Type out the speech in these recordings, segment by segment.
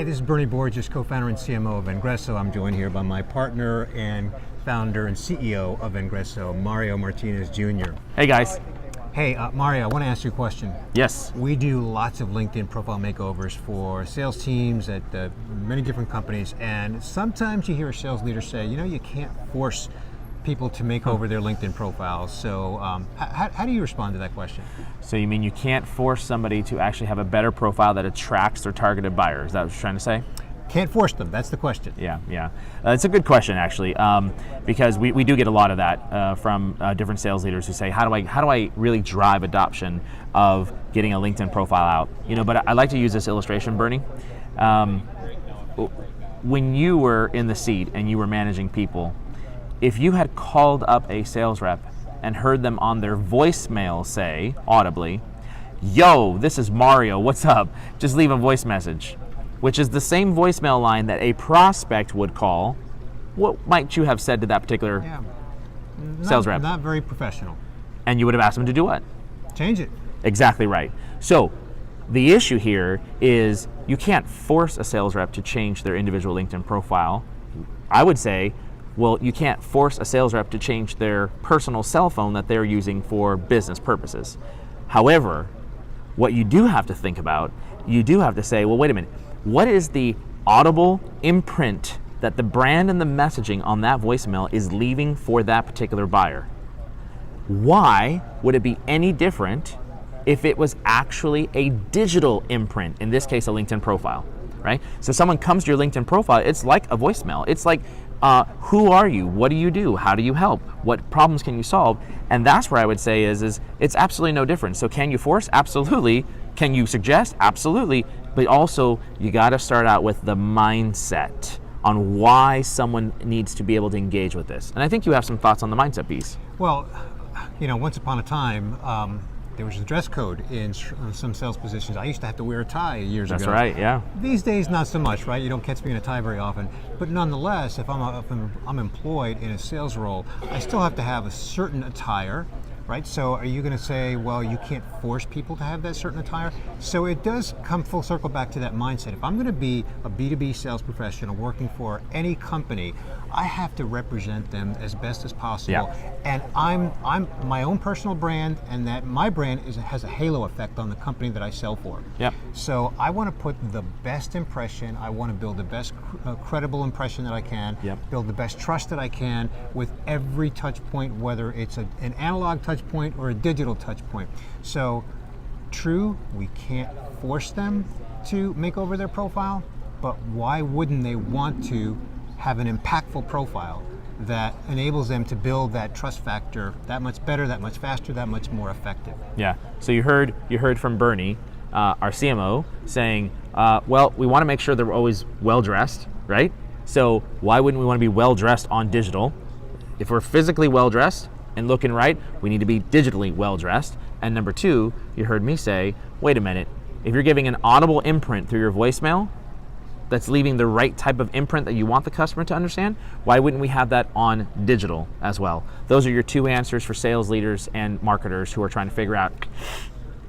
Hey, this is Bernie Borges, co-founder and CMO of Vengreso. I'm joined here by my partner and founder and CEO of Vengreso, Mario Martinez Jr. Hey guys. Hey, Mario, I want to ask you a question. Yes. We do lots of LinkedIn profile makeovers for sales teams at many different companies, and sometimes you hear a sales leader say, you can't force people to make over their LinkedIn profiles. So how do you respond to that question? So you mean you can't force somebody to actually have a better profile that attracts their targeted buyer? Is that what you're trying to say? Can't force them, that's the question. Yeah. It's a good question actually, because we do get a lot of that from different sales leaders who say, how do I really drive adoption of getting a LinkedIn profile out? But I like to use this illustration, Bernie. When you were in the seat and you were managing people, if you had called up a sales rep and heard them on their voicemail say, audibly, "Yo, this is Mario, what's up? Just leave a voice message," which is the same voicemail line that a prospect would call, what might you have said to that particular sales rep? Not very professional. And you would have asked them to do what? Change it. Exactly right. So the issue here is you can't force a sales rep to change their individual LinkedIn profile. I would say, well, you can't force a sales rep to change their personal cell phone that they're using for business purposes. However, what you do have to think about, you do have to say, well, wait a minute, what is the audible imprint that the brand and the messaging on that voicemail is leaving for that particular buyer? Why would it be any different if it was actually a digital imprint, in this case, a LinkedIn profile, right? So someone comes to your LinkedIn profile, it's like a voicemail. It's like, who are you? What do you do? How do you help? What problems can you solve? And that's where I would say is it's absolutely no different. So can you force? Absolutely. Can you suggest? Absolutely. But also you got to start out with the mindset on why someone needs to be able to engage with this. And I think you have some thoughts on the mindset piece. Well, once upon a time, there was a dress code in some sales positions. I used to have to wear a tie years ago. That's right, yeah. These days, not so much, right? You don't catch me in a tie very often. But nonetheless, if I'm employed in a sales role, I still have to have a certain attire, right? So are you going to say, well, you can't force people to have that certain attire? So it does come full circle back to that mindset. If I'm going to be a B2B sales professional working for any company, I have to represent them as best as possible. Yeah. And I'm my own personal brand, and that my brand has a halo effect on the company that I sell for. Yep. So I want to put the best impression. I want to build the best credible impression that I can. Yep. Build the best trust that I can with every touch point, whether it's an analog touch point or a digital touch point. So true, we can't force them to make over their profile, but why wouldn't they want to have an impactful profile that enables them to build that trust factor that much better, that much faster, that much more effective? Yeah. So you heard from Bernie, our CMO, saying, well, we want to make sure that we're always well dressed, right? So why wouldn't we want to be well dressed on digital? If we're physically well dressed and looking right, we need to be digitally well dressed. And number two, you heard me say, wait a minute, if you're giving an audible imprint through your voicemail that's leaving the right type of imprint that you want the customer to understand, why wouldn't we have that on digital as well? Those are your two answers for sales leaders and marketers who are trying to figure out,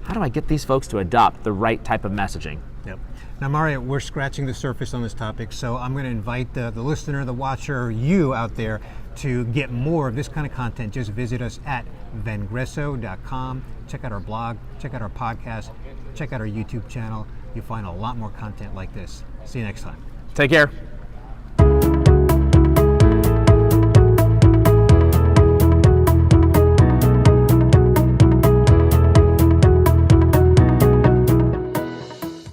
how do I get these folks to adopt the right type of messaging? Yep. Now, Mario, we're scratching the surface on this topic, so I'm going to invite the listener, the watcher, you out there to get more of this kind of content. Just visit us at vengreso.com. Check out our blog, check out our podcast, check out our YouTube channel. You'll find a lot more content like this. See you next time. Take care.